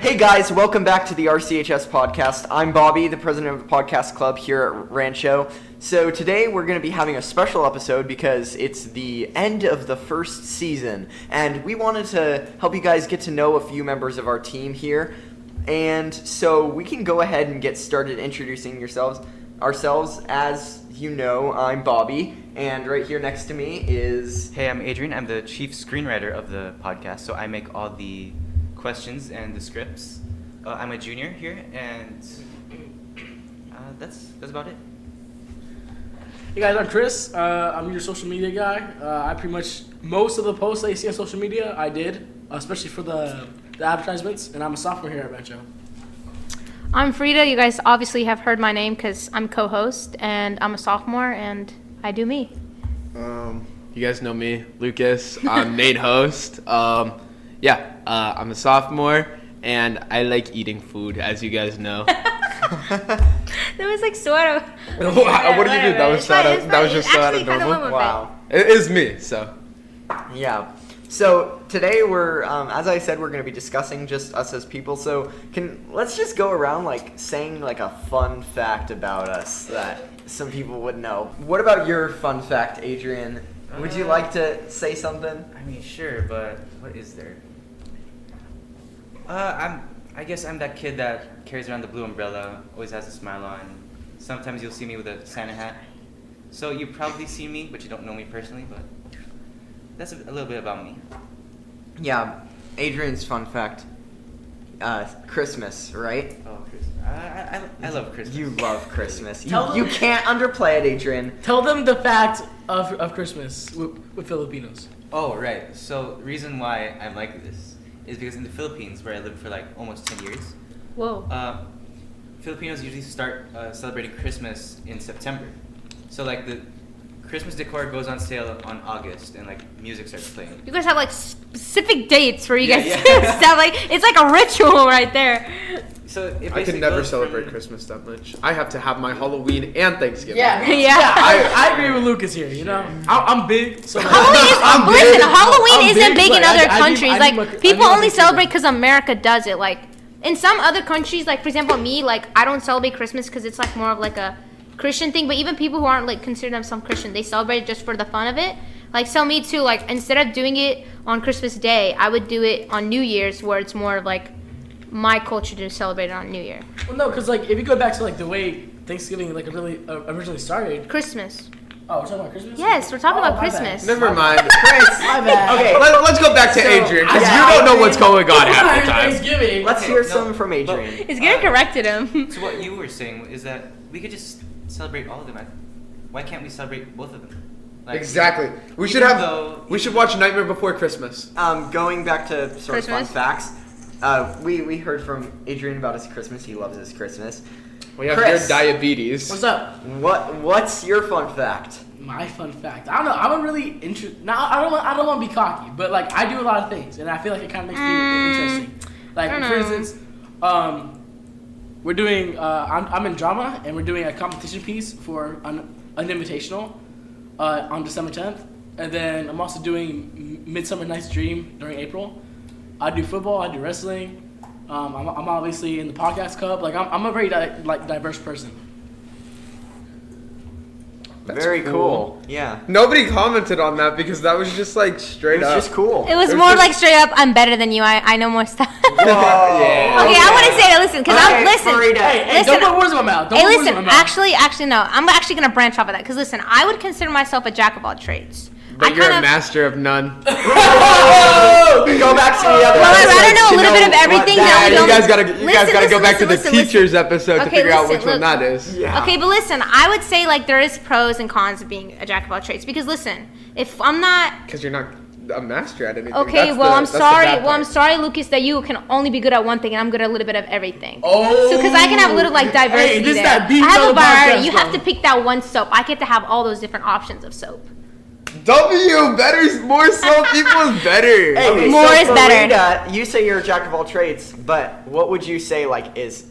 Hey guys, welcome back to the RCHS podcast. I'm Bobby, the president of the podcast club here at Rancho. So today we're going to be having a special episode because it's the end of the first season, and we wanted to help you guys get to know a few members of our team here. And so we can go ahead and get started introducing ourselves. As you know, I'm Bobby, and right here next to me is... Hey, I'm Adrian. I'm the chief screenwriter of the podcast, so I make all the questions and the scripts. I'm a junior here, and that's about it. Hey guys, I'm Chris. I'm your social media guy. I pretty much, most of the posts that you see on social media, I did, especially for the advertisements, and I'm a sophomore here at Rancho. I'm Frida. You guys obviously have heard my name because I'm co-host, and I'm a sophomore, and I do me. You guys know me, Lucas. I'm Nate host. I'm a sophomore, and I like eating food, as you guys know. That was like sort of. What did you do? That was so out of, that was just so out of normal. Wow. It is me, so. Yeah. So today we're, as I said, we're going to be discussing just us as people. So let's just go around like saying like a fun fact about us that some people would know. What about your fun fact, Adrian? Would you like to say something? I mean, sure, but what is there? I guess I'm that kid that carries around the blue umbrella, always has a smile on. Sometimes you'll see me with a Santa hat. So you probably see me, but you don't know me personally, but that's a little bit about me. Yeah, Adrian's fun fact. Christmas, right? Oh, Christmas. I love Christmas. You love Christmas. Tell You them- can't underplay it, Adrian. Tell them the fact of Christmas with Filipinos. Oh, right. So the reason why I'm like this is because in the Philippines, where I lived for like almost 10 years, Whoa. Filipinos usually start celebrating Christmas in September. So like the Christmas decor goes on sale on August, and like music starts playing. You guys have like specific dates where you guys Yeah. do stuff. Like it's like a ritual right there. So it I basically could never goes celebrate from- Christmas that much. I have to have my Halloween and Thanksgiving. Yeah. I agree with Lucas here. You know, I'm big. So Halloween is, listen, Halloween I'm isn't big, big in but other I countries. need Like my people only Thanksgiving. celebrate because America does it. Like in some other countries, like for example, me, like I don't celebrate Christmas because it's like more of like a Christian thing. But even people who aren't like consider themselves Christian, they celebrate it just for the fun of it. Like so, me too. Like instead of doing it on Christmas Day, I would do it on New Year's, where it's more of like my culture to celebrate it on New Year. Well, no, because like if you go back to like the way Thanksgiving like really originally started. Christmas. Oh, we're talking about Christmas. Yes, we're talking about my bad. Christmas. Never mind. Chris. My bad. Okay. Let's go back to So, Adrian, because yeah, you don't know what's Adrian- going on half the time. Thanksgiving. Let's Okay, hear no, some from Adrian. He's getting corrected him. So what you were saying is that we could just celebrate all of them. Why can't we celebrate both of them? Like, Exactly. We should even have. though- We should watch Nightmare Before Christmas. Going back to sort of fun Christmas? facts. We heard from Adrian about his Christmas. He loves his Christmas. We have Chris. your diabetes. What's up? What's your fun fact? My fun fact. I don't know. I'm a really interested. Now I don't want to be cocky, but like I do a lot of things, and I feel like it kind of makes me interesting. Like I don't for know. instance, we're doing. I'm in drama, and we're doing a competition piece for an invitational on December 10th, and then I'm also doing Midsummer Night's Dream during April. I do football. I do wrestling. I'm obviously in the podcast club. Like I'm a very diverse person. That's Very cool. cool. Yeah. Nobody commented on that because that was just like It straight was up. just cool. It was It was more just- like straight up, I'm better than you. I know more stuff. Yeah. Okay, I want to say that. Listen, because Okay, listen. Farida. Hey, Listen, don't put words in my mouth. Don't Hey, put words in listen. my mouth. Actually, no. I'm actually gonna branch off of that. Because listen, I would consider myself a jack of all trades. But I you're a kind of. master of none. Go back to the other. Well, I'd rather episodes know a to little bit of everything what that Yeah, we you don't- guys gotta go back to the listen. teachers episode to Okay, figure out listen, which one look. that is. Yeah. Okay, but listen, I would say like there is pros and cons of being a jack of all trades. Because listen, if I'm not. Because you're not a master at anything. Okay, That's well, the- I'm that's the sorry. bad Well, I'm part. sorry, Lucas, that you can only be good at one thing, and I'm good at a little bit of everything. Oh. So, because I can have a little like diversity Hey, this there. that beef I have a on the variety. podcast, You have bro. to pick that one soap. I get to have all those different options of soap. Better, more soap equals better. Hey, More so is better. Farida, you say you're a jack of all trades, but what would you say like is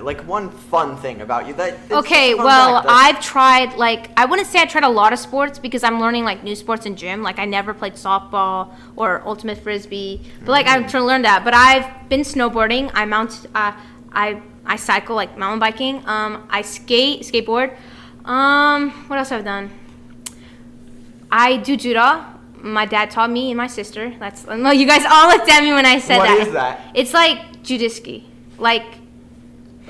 like one fun thing about you that's Okay, just a fun well, fact that's- I've tried, like, I wouldn't say I tried a lot of sports because I'm learning, like, new sports in gym. Like, I never played softball or ultimate frisbee, but, like, I'm trying to learn that. But I've been snowboarding. I cycle, like, mountain biking. I skateboard. What else have I done? I do judo. My dad taught me and my sister. No, you guys all looked at me when I said What that. is that? It's like judiski. Like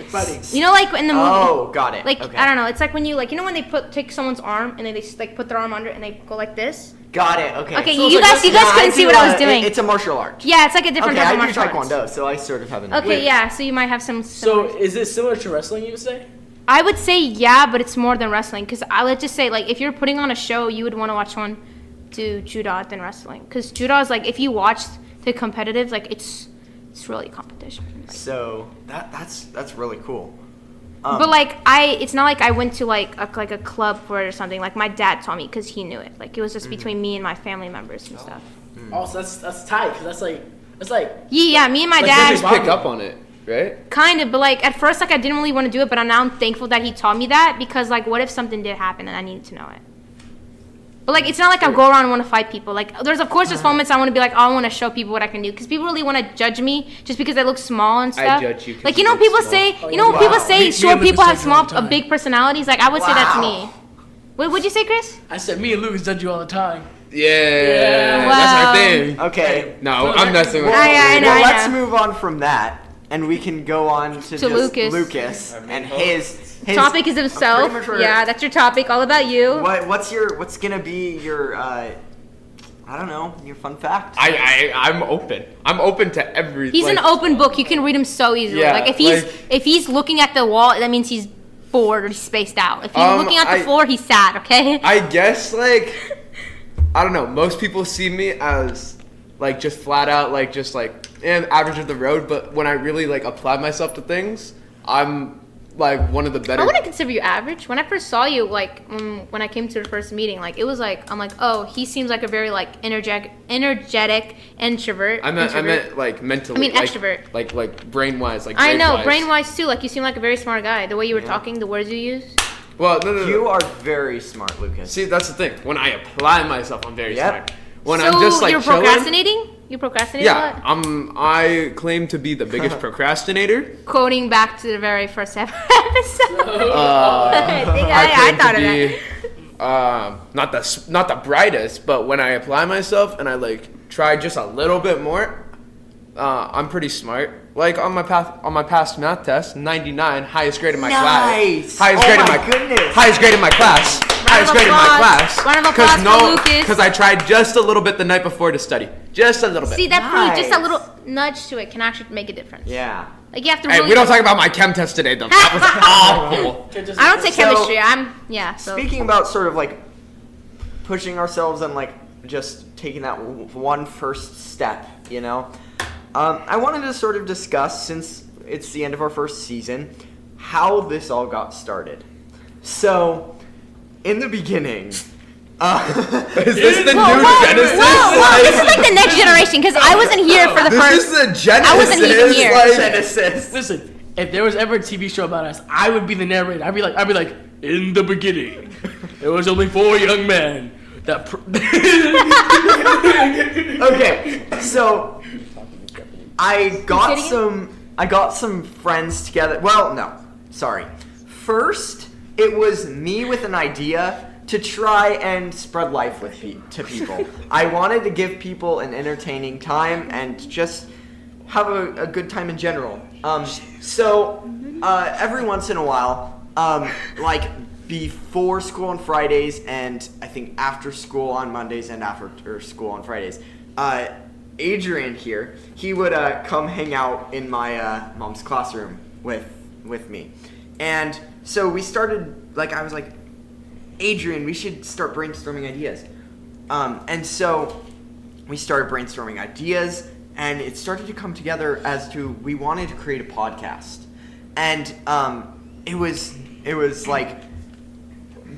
fighting. you know, like in the movie. Oh, got it. Like Okay. I don't know. It's like when you when they take someone's arm and then they like put their arm under it and they go like this. Got it. Okay. Okay, So you it's like guys Yeah, couldn't see do, what I was doing. It's a martial art. Yeah, it's like a different Okay, type of I do martial arts. taekwondo, so I sort of have an Okay, yeah. So you might have some. So similar- is it similar to wrestling? You would say? I would say yeah, but it's more than wrestling. Cause let's just say like if you're putting on a show, you would want to watch someone do judo than wrestling. Cause judo is like if you watch the competitive, like it's really competition. Like, So that's really cool. but like it's not like I went to like a club for it or something. Like my dad taught me because he knew it. Like it was just between me and my family members and stuff. Also, that's tight. Cause that's like Yeah, me and my Like, dad. just Pick up on it, right? Kind of, but like at first, like I didn't really want to do it, but I'm thankful that he taught me that because like, what if something did happen and I needed to know it? But like, it's not like I go around and want to fight people. Like, there's moments I want to be like, oh, I want to show people what I can do because people really want to judge me just because I look small and stuff. judge you 'cause Like you you know, look people small. say, Oh, you know, when wow. people say Me short and Lucas people have judge you all the small, time. big personalities. Like I would say that's Wow. me. What'd you say, Chris? I said, me and Lucas judge you all the time. Yeah, Wow. that's our thing. Okay. No, I'm messing with Well, I know, well, I let's know. move on from that, and we can go on to just Lucas. Our main and host. his Topic is I'm himself. pretty much Yeah, that's your topic. All about you. What's gonna be your I don't know, your fun fact? I'm open. I'm open to everything. He's an open book. You can read him so easily. Yeah, like like- if he's looking at the wall, that means he's bored or he's spaced out. If he's looking at the I- floor, he's sad. Okay. I guess like I don't know. Most people see me as like just flat out like just like average of the road. But when I really like apply myself to things, I'm like one of the better. I wouldn't consider you average. When I first saw you, like when I came to the first meeting, like it was like I'm like, oh, he seems like a very like energetic introvert. I meant like mentally. I mean, like, extrovert. Like brain wise. Like I know, brain-wise. brain wise too. Like you seem like a very smart guy. The way you were talking, the words you use. Well, no. You are very smart, Lucas. See, that's the thing. When I apply myself, I'm very Yep. smart. When so I'm just like you're chilling, procrastinating. You procrastinate a yeah, lot. I claim to be the biggest procrastinator. Quoting back to the very first episode. I think I claim thought to of that. be not the brightest, but when I apply myself and I like try just a little bit more, I'm pretty smart. Like on my past math test, 99, highest grade in my class. Nice. Highest Oh grade in my my goodness. Highest grade in my class. Highest grade in my applause. class. Round of applause for Lucas. Because I tried just a little bit the night before to study, just a little bit. See, that proves just a Nice. little nudge to it can actually make a difference. Yeah. Like you have to Hey, really. we don't talk about my chem test today, though. That was awful. I don't take So- chemistry. So. Speaking about sort of like pushing ourselves and like just taking that one first step, you know, I wanted to sort of discuss, since it's the end of our first season, how this all got started. So, in the beginning, Is this the Whoa, new whoa, Genesis? whoa! This is like the next generation because I wasn't here for the This first. is the Genesis. I wasn't even here. Like, Genesis. Listen, if there was ever a TV show about us, I would be the narrator. I'd be like, in the beginning, there was only 4 young men that. Okay, so I Say it got again? some friends together. Well, no, sorry. First, it was me with an idea to try and spread life to people. I wanted to give people an entertaining time and just have a good time in general. So every once in a while, like before school on Fridays and I think after school on Mondays and after school on Fridays, Adrian here, he would come hang out in my mom's classroom with me. And so we started, like I was like, Adrian, we should start brainstorming ideas. And so we started brainstorming ideas, and it started to come together as to we wanted to create a podcast. And it was like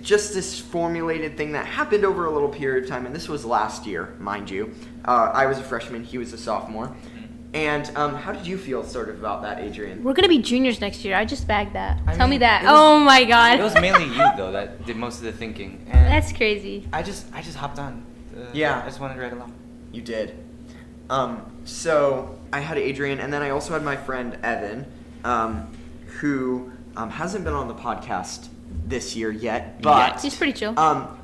just this formulated thing that happened over a little period of time, and this was last year, mind you. I was a freshman, he was a sophomore. And how did you feel sort of about that, Adrian? We're gonna be juniors next year. I just bagged that. I Tell me mean, that. it was- Oh my god. It was mainly you though that did most of the thinking. And That's crazy. I just hopped on. Yeah. I just wanted to ride along. You did. So I had Adrian, and then I also had my friend Evan, who hasn't been on the podcast this year yet, but He's pretty chill.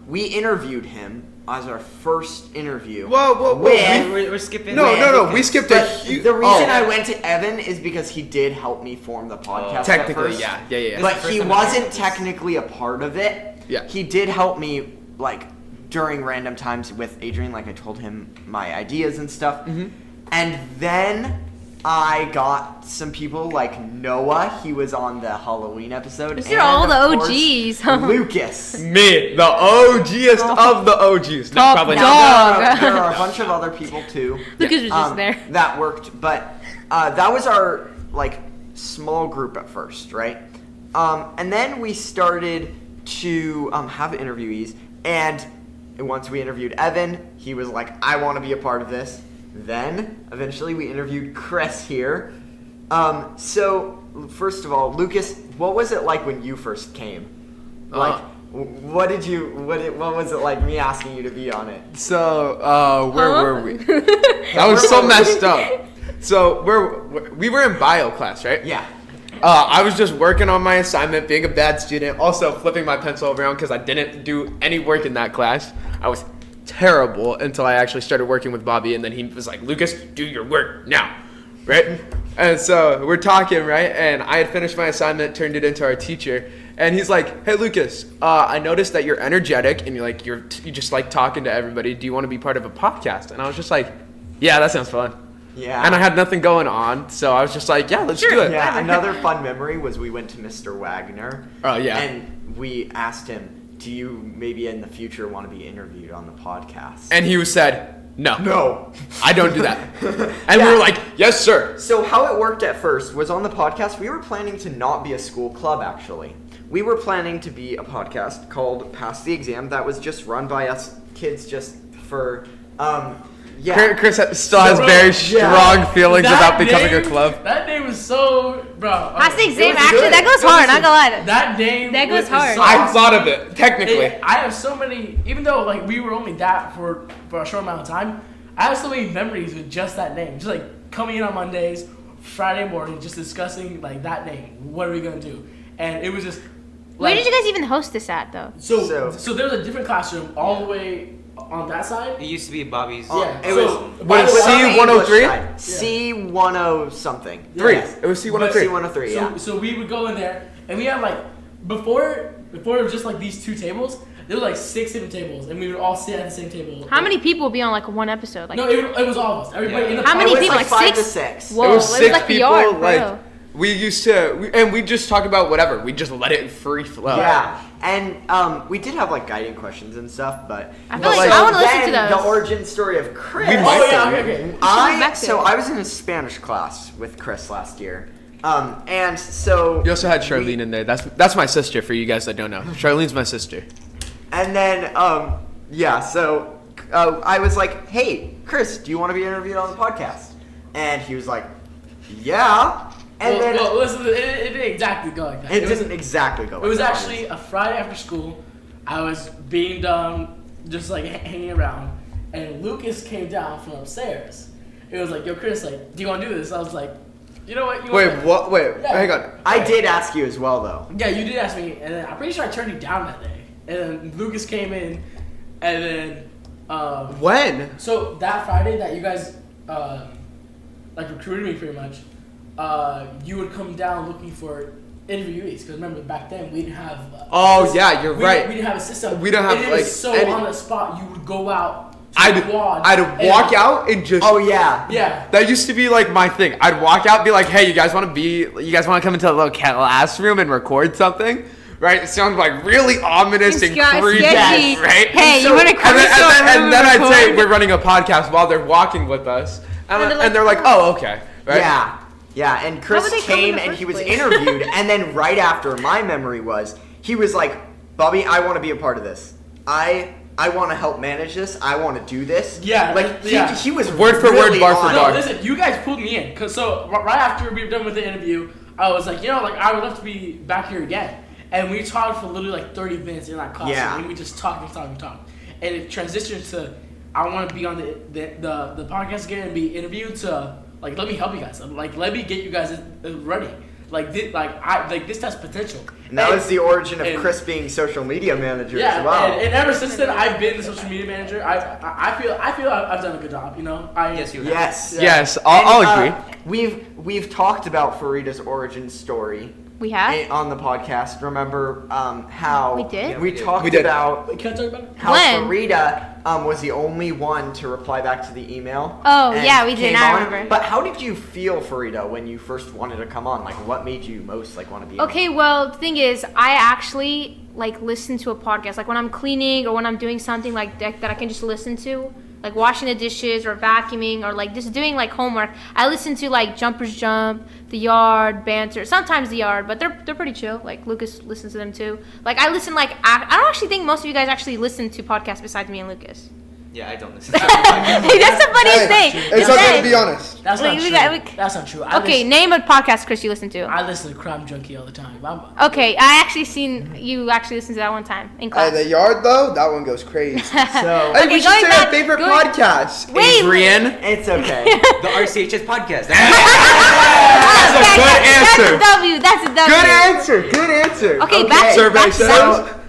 we interviewed him as our first interview. Whoa. With- We're skipping. No. We skipped a But huge. the reason I went to Evan is because he did help me form the podcast. at Technically, first. yeah. But This is the he first time wasn't I've heard technically a part of it. Yeah. He did help me, like, during random times with Adrian. Like, I told him my ideas and stuff. Mm-hmm. And then I got some people like Noah. He was on the Halloween episode. These are and all of the course, OGs. Lucas. Me, the OGest of the OGs. No, Top probably dog. not. There are a bunch of other people too. Lucas was just there. That worked, but that was our like small group at first, right? And then we started to have interviewees, and once we interviewed Evan, he was like, "I want to be a part of this." Then eventually we interviewed Chris here. So first of all, Lucas, what was it like when you first came? Like, what was it like me asking you to be on it? So, where Huh? were we? That was so messed up. So, we were in bio class, right? Yeah. I was just working on my assignment, being a bad student, also flipping my pencil around because I didn't do any work in that class. I was terrible until I actually started working with Bobby, and then he was like, "Lucas, do your work now," right? And so we're talking, right? And I had finished my assignment, turned it into our teacher, and he's like, "Hey, Lucas, I noticed that you're energetic and you just like talking to everybody. Do you want to be part of a podcast?" And I was just like, "Yeah, that sounds fun." Yeah. And I had nothing going on, so I was just like, "Yeah, let's do it." Yeah, another fun memory was we went to Mr. Wagner. Oh, yeah. And we asked him, "Do you maybe in the future want to be interviewed on the podcast?" And he said, "No, no. I don't do that." And we Yeah. were like, "Yes, sir." So how it worked at first was on the podcast, we were planning to not be a school club, actually. We were planning to be a podcast called Pass the Exam that was just run by us kids just for, yeah. Chris still has Bro, very yeah. strong feelings That about becoming a name- club. That name was so, bro. Pass the okay. exam. was Actually, good. that goes No, hard. listen, Not gonna lie. That name. That goes is hard. so I awesome. thought of it, technically. I have so many, even though like we were only that for a short amount of time, I have so many memories with just that name. Just like coming in on Mondays, Friday morning, just discussing like that name. What are we gonna do? And it was just. Where like- did you guys even host this at, though? So So- there was a different classroom all the way on that side. It used to be Bobby's. Yeah. It so, was- by What the is way- C- On the English 103? side. C10 something. Three. Yes. It was C103. C103, So, yeah. so we would go in there, and we had like before it was just like these two tables. There were like 6 different tables, and we would all sit at the same table. How many people would be on like one episode? Like, No, it was all of us. Everybody Yeah. in the How many It was people? like Like 5 to 6? 6. Whoa, It was it 6 was like people. VR, for like real. we used to, and we just talk about whatever. We just let it free flow. Yeah, and we did have like guiding questions and stuff, but I feel But, like, like, I want to listen to then those. the origin story of Chris. We Oh might yeah, do. okay. should be back to So it. I was in a Spanish class with Chris last year, and so You also had Charlene in there. That's my sister. For you guys that don't know, Charlene's my sister. And then yeah, so I was like, "Hey, Chris, do you want to be interviewed on the podcast?" And he was like, "Yeah." And then well, listen, it didn't exactly go like that. it was, didn't exactly go. It was like that. actually a Friday after school. I was being done, just like hanging around, and Lucas came down from upstairs. It was like, "Yo, Chris, like, do you want to do this?" I was like, "You know what? You Wait, wanna-" what? Wait, Yeah. hang on. I did ask you as well, though. Yeah, you did ask me, and then I'm pretty sure I turned you down that day. And then Lucas came in, and then When? so that Friday that you guys like recruited me pretty much, you would come down looking for interviewees because remember back then we didn't have. Oh, yeah, you're we right. Didn't, we didn't have a system. We don't have, and it like, was so any- on the spot. You would go out. To I'd the quad I'd and- walk out and just. Oh yeah. Yeah. That used to be like my thing. I'd walk out and be like, "Hey, you guys want to come into a little classroom and record something?" Right? It sounds like really ominous and Sketchy. creepy, right? Hey, So- you want to come and into then, our and then, room and then and I'd say record? we're running a podcast while they're walking with us, and they're like, "Oh, okay." Right? Yeah. Yeah, and Chris would they come in came the and first he was place? interviewed, and then right after, my memory was, he was like, "Bobby, I want to be a part of this. I I want to help manage this. I want to do this. Yeah, like yeah. he was Word for word, really bar for on bar. it. No, listen, you guys pulled me in. Cause right after we were done with the interview, I was like, I would love to be back here again. And we talked for literally like 30 minutes in that class. Yeah. And we just talked. And it transitioned to, I want to be on the podcast again and be interviewed to, like, let me help you guys. Like, let me get you guys ready. This has potential. And that was the origin of Chris being social media manager as well. And ever since then, I've been the social media manager. I feel I've done a good job. Yes, you have. Yes. Yes, I'll And, agree. We've talked about Farida's origin story We have. on the podcast. Remember how We did? we talked We did. about Can I talk about it? how When? Farida was the only one to reply back to the email. Oh, and yeah, we did. came I on. remember. But how did you feel, Farida, when you first wanted to come on? Like, what made you most want to be on? Okay, well, the thing is, I actually listen to a podcast. Like when I'm cleaning or when I'm doing something like that I can just listen to, like washing the dishes or vacuuming or just doing homework. I listen to Jumpers Jump, The Yard, Banter. Sometimes The Yard, but they're pretty chill. Like Lucas listens to them too. I listen I don't actually think most of you guys actually listen to podcasts besides me and Lucas. Yeah, I don't listen to podcasts. That's the funniest thing. It's okay to be honest. That's not We true. That's not true. Okay, name a podcast, Chris, you listen to. I listen to Crime Junkie all the time. Okay, I actually seen you actually listen to that one time in class. The yard though, that one goes crazy. So Hey, we should going say back- our favorite going- podcast. Wait, Adrian. it's okay. The RCHS podcast. That's a good answer. That's a W. That's a W. Good answer. Good answer. Okay, back Survey back, says.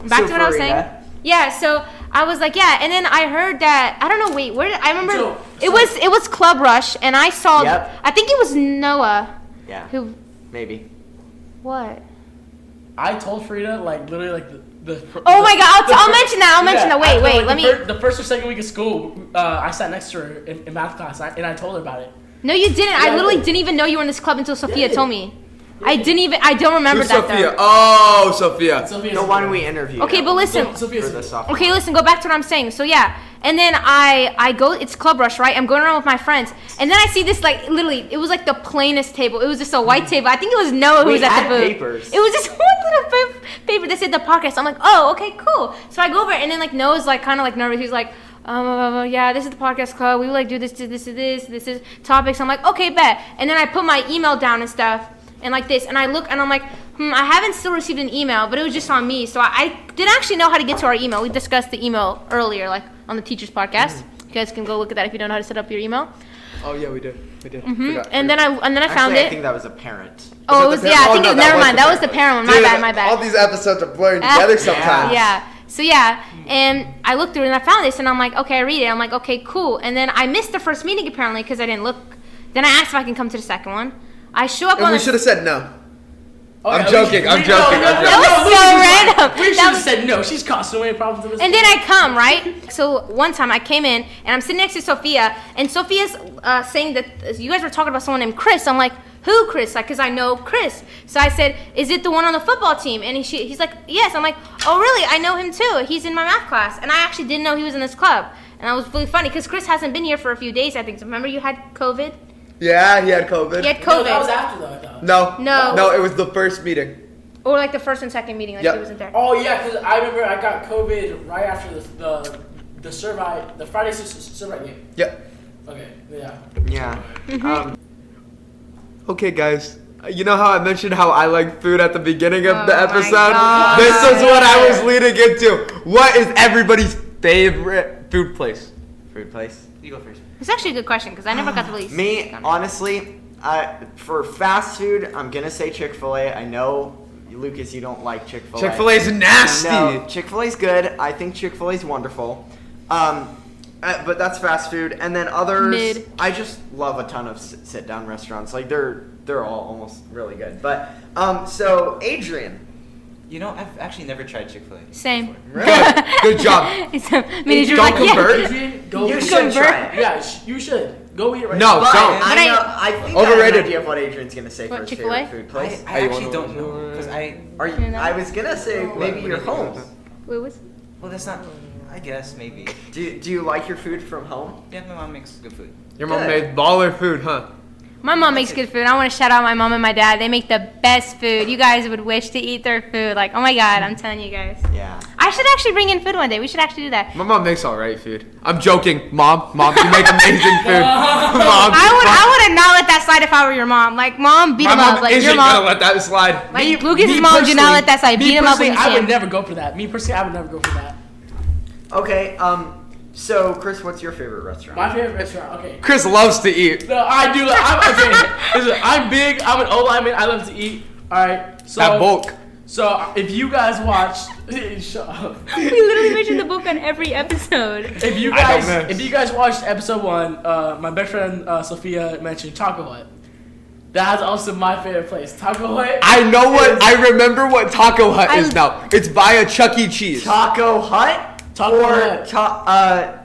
back to what I was saying. Farida, Yeah, so I was like, yeah, and then I heard that I don't know. Wait, where did I remember? So- it was Club Rush, and I saw. Yep. I think it was Noah. Yeah, Who? maybe. What? I told Frida literally the. Oh my God! I'll mention that. I'll mention that. Wait, wait. Let me. The first or second week of school, I sat next to her in math class, and I told her about it. No, you didn't. Yeah, I literally I did. didn't even know you were in this club until Sophia Yeah. told me. I didn't even. I don't remember Who's that Sophia? though. Oh, Sophia. Sophia's The one we interviewed. Okay, but listen. Sophia's for the sophomore. Okay, listen, go back to what I'm saying. So yeah, and then I go, it's Club Rush, right? I'm going around with my friends, and then I see this literally, it was the plainest table. It was just a white table. I think it was Noah who We was at had the booth. papers. It was just one little paper that said the podcast. I'm like, oh, okay, cool. So I go over, and then Noah's kind of nervous. He's like, yeah, this is the podcast club. We do this to this to this. This is topics. I'm like, okay, bet. And then I put my email down and stuff, and this, and I look, and I'm like, I haven't still received an email, but it was just on me. So I didn't actually know how to get to our email. We discussed the email earlier, on the teacher's podcast. You guys can go look at that if you don't know how to set up your email. Oh yeah, we did. We did. And then I found Actually, I it. think that was a parent. Oh, it Was was, it the yeah, I parent? think Oh, it no, was, that never was mind. the That was the parent. parent one. My bad. All these episodes are blurring together sometimes. Yeah. So yeah, and I looked through it and I found this, and I'm like, okay, I read it. I'm like, okay, cool. And then I missed the first meeting apparently because I didn't look. Then I asked if I can come to the second one. I show up And on we the. should have said no. Okay, I'm joking, I'm joking, I'm joking. That was so random. We should That have was- said no. She's causing away problems. And then I come, right? So one time I came in and I'm sitting next to Sophia, and Sophia's saying that you guys were talking about someone named Chris. I'm like, who Chris? Because I know Chris. So I said, is it the one on the football team? And he's like, yes. I'm like, oh really? I know him too. He's in my math class. And I actually didn't know he was in this club. And that was really funny because Chris hasn't been here for a few days, I think. So remember you had COVID? Yeah, he had COVID. He had No, that was COVID. after though. I thought. No. No. It was the first meeting. Or the first and second meeting, Yep. he wasn't there. Oh yeah, because I remember I got COVID right after the survey, the Friday survey game. Yep. Okay, yeah. Yeah. Mm-hmm. Okay, guys. You know how I mentioned how I like food at the beginning of Oh the my episode? God. This is what I was leading into. What is everybody's favorite food place? Food place. You go first. It's actually a good question because I never got to really Me, speak on it. honestly, for fast food, I'm gonna say Chick-fil-A. I know, Lucas, you don't like Chick-fil-A. Chick-fil-A's nasty. No, Chick-fil-A's good. I think Chick-fil-A's wonderful. But that's fast food, and then others. Mid. I just love a ton of sit-down restaurants. They're all almost really good. But so Adrian, You know, I've actually never tried Chick-fil-A. Same. Good. Good job. So, manager's Don't like, yeah. convert. Adrian, go. you eat. should try it. Yeah, you should go eat it right No, now. But don't. But I think I have Overrated. an idea of what Adrian's gonna say What, for his Chick-fil-A? favorite food I, place. I you actually wanna- don't know because I. Are you? You know? I was gonna say maybe your home. Wait, what's Well, that's not. I guess maybe. Do you like your food from home? Yeah, my mom makes good food. Your mom Good. made baller food, huh? My mom makes good food. I want to shout out my mom and my dad. They make the best food. You guys would wish to eat their food. Like, oh my God, I'm telling you guys. Yeah. I should actually bring in food one day. We should actually do that. My mom makes alright food. I'm joking. Mom, you make amazing food. Mom, I would not let that slide if I were your mom. Like, mom, beat my him mom up. Like, isn't your gonna mom. let that slide. Like, Lucas's mom do not let that slide. Beat him up when you I would can. never go for that. Me personally, I would never go for that. Okay. So Chris, what's your favorite restaurant? My favorite restaurant. Okay. Chris loves to eat. No, I do. Listen, I'm big. I'm an O lineman. I love to eat. All right. So That bulk. So if you guys watched, shut up. We literally mentioned the book on every episode. If you I don't miss. guys, if you guys watched episode 1, my best friend Sophia mentioned Taco Hut. That's also my favorite place. Taco Hut. I know what. I remember what Taco Hut is now. It's by a Chuck E. Cheese. Taco Hut? Taco or Hut.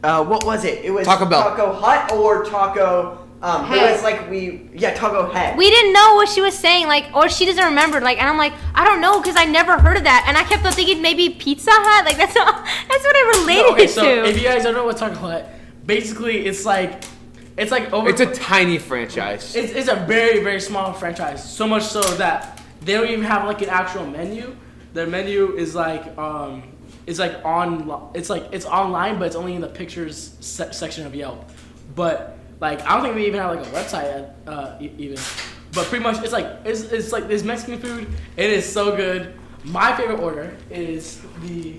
What was it? It was Taco Bell. Taco Hut or Taco. It Head. was like Taco Head. We didn't know what she was saying, like, or she doesn't remember, like, and I'm like, I don't know, because I never heard of that, and I kept on thinking maybe Pizza Hut, like, that's what I related Okay, it so to. if you guys don't know what Taco Hut, basically it's like over. It's a tiny franchise. It's a very, very small franchise. So much so that they don't even have like an actual menu. Their menu is like it's online, but it's only in the pictures section of Yelp. But like I don't think they even have like a website even. But pretty much it's like this Mexican food. It is so good. My favorite order is the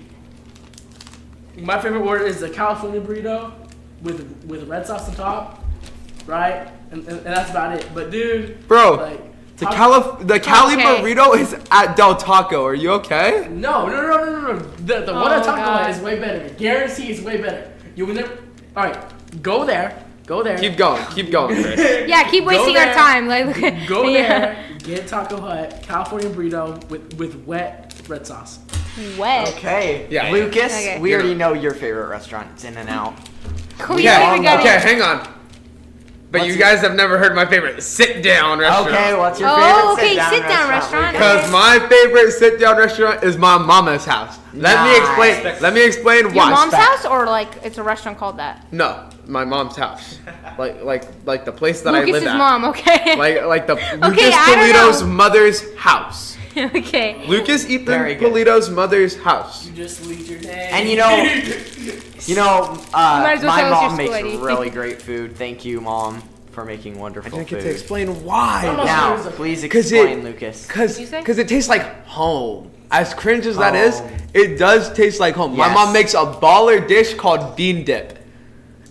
California burrito with red sauce on top, right? And that's about it. But dude, Bro, like, the Cali Okay. burrito is at Del Taco. Are you okay? No. The one at Taco God. Hut is way better. Guarantee it's way better. You will never. All right, go there. Keep going, Chris. Yeah, keep wasting our there. time. Like, look at Go yeah. there. Get Taco Hut California burrito with wet red sauce. Wet. Okay. Yeah. Lucas, Okay. we already know your favorite restaurant. It's In-N-Out. Cool, Okay, you haven't got okay, it. hang on. But What's you your- guys have never heard my favorite sit-down restaurant. Okay, what's your Oh, favorite okay, sit-down sit-down restaurant. Lucas? Because my favorite sit-down restaurant is my mama's house. Let me explain Your why. mom's house, or like it's a restaurant called that? No, my mom's house. Like the place that I Lucas's live at. mom. Okay. Like the Okay, Lucas I don't Polito's know. mother's house. Okay. Lucas Ethan Very good. Polito's mother's house. You just leave your name. And you know, might as well my tell us your mom makes story. really great food. Thank you, Mom, for making I wonderful didn't get food. to explain why. Mama- Now, please 'Cause explain, Lucas. What'd you say? Because it tastes like home. As cringe as that is, Home. it does taste like home. My Yes. mom makes a baller dish called bean dip.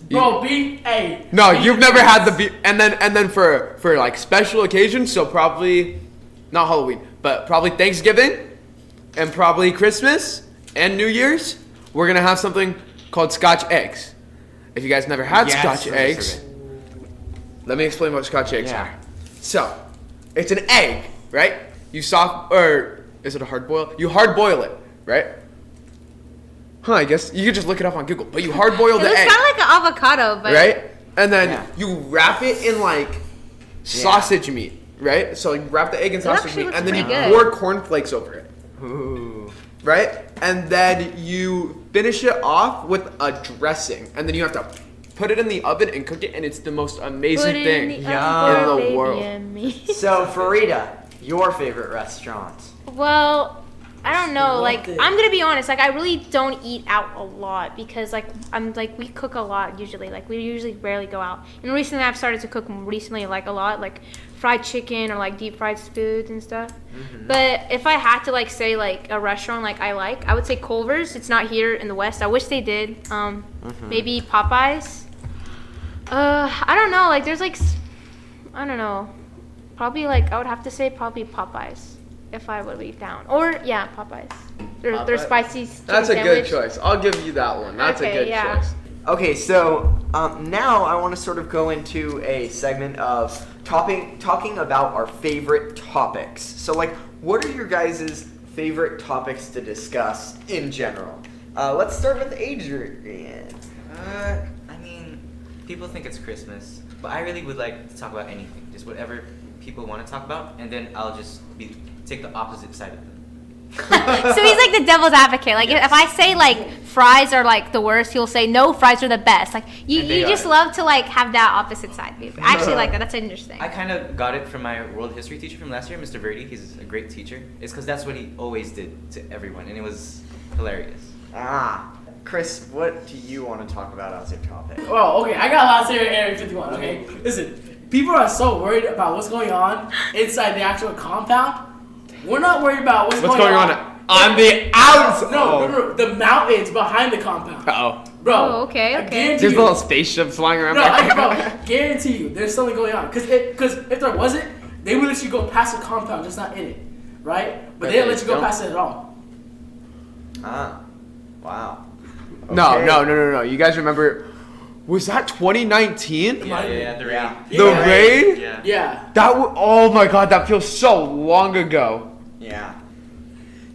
Bro, hey. No, bean you've dip never is- had the bean. And then for like special occasions, so probably not Halloween, but probably Thanksgiving, and probably Christmas and New Year's, we're gonna have something called Scotch eggs. If you guys never had Yes, Scotch Lucas, eggs, okay. let me explain what Scotch eggs Yeah. are. So, it's an egg, right? Is it a hard boil? You hard boil it, right? I guess you could just look it up on Google. But you hard boil It the looks egg, kind of like an avocado, but right? And then Yeah. you wrap it in like sausage meat, right? So like wrap the egg in sausage actually meat, looks and then you pretty good. pour cornflakes over it, Ooh. right? And then you finish it off with a dressing, and then you have to put it in the oven and cook it, and it's the most amazing put it thing. in the Yum. oven for In the baby world. and me. So, Farida, your favorite restaurant? Well, I don't know. Love Like, it. I'm gonna be honest. Like, I really don't eat out a lot because, like, we cook a lot usually. Like, we usually rarely go out. And recently, I've started to cook like a lot, like fried chicken or like deep fried foods and stuff. But if I had to like say like a restaurant like I would say Culver's. It's not here in the West. I wish they did. Maybe Popeyes. I don't know. Like, there's like, I don't know. Probably like I would have to say probably Popeyes. If I would leave town. Or, yeah, Popeyes. Their Popeyes. spicy chicken That's a sandwich. good choice. I'll give you that one. That's a Okay, good yeah. choice. Okay, so now I want to sort of go into a segment of talking about our favorite topics. So, like, what are your guys' favorite topics to discuss in general? Let's start with Adrian. I mean, people think it's Christmas, but I really would like to talk about anything, just whatever people want to talk about, and then I'll just take the opposite side of them. So he's like the devil's advocate. Like, if I say, like, fries are, like, the worst, he'll say, no, fries are the best. Like, you And they just are. love to, like, have that opposite side. I actually like that. That's interesting. I kind of got it from my world history teacher from last year, Mr. Verdi. He's a great teacher. It's because that's what he always did to everyone, and it was hilarious. Chris, what do you want to talk about as your topic? Well, okay, I got a lot to say in Area 51. Okay, listen, people are so worried about what's going on inside the actual compound. We're not worried about what's going on on the outside? No, the mountains behind the compound. Uh-oh. Bro, Oh, okay, I okay. guarantee There's you, little spaceships flying around no, back I guarantee you, there's something going on. Because if there wasn't, they would let you go past the compound, just not in it, right? But they didn't let you go past it at all. Wow. No, Okay. no. You guys remember, was that 2019? Yeah, the raid. Yeah. The raid? Yeah. Yeah. Oh my god, that feels so long ago. Yeah.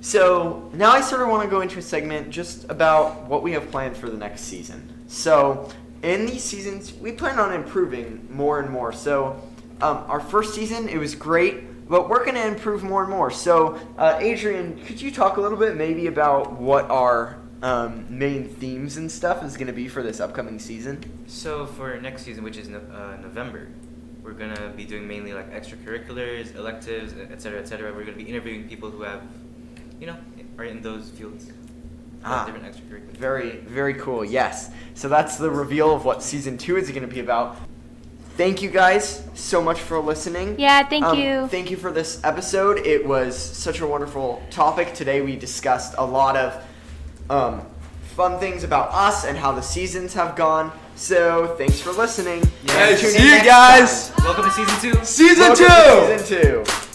So now I sort of want to go into a segment just about what we have planned for the next season. So in these seasons, we plan on improving more and more. So our first season, it was great, but we're going to improve more and more. So Adrian, could you talk a little bit maybe about what our main themes and stuff is going to be for this upcoming season? So for next season, which is November, we're gonna be doing mainly like extracurriculars, electives, etc., etc. We're gonna be interviewing people who have, are in those fields. Different extracurriculars. Very, very cool. Yes. So that's the reveal of what season 2 is going to be about. Thank you guys so much for listening. Yeah, thank you. Thank you for this episode. It was such a wonderful topic. Today we discussed a lot of fun things about us and how the seasons have gone. So thanks for listening. Yeah. Tune in See you next guys. time. Welcome to season 2. Season Welcome 2! to season 2.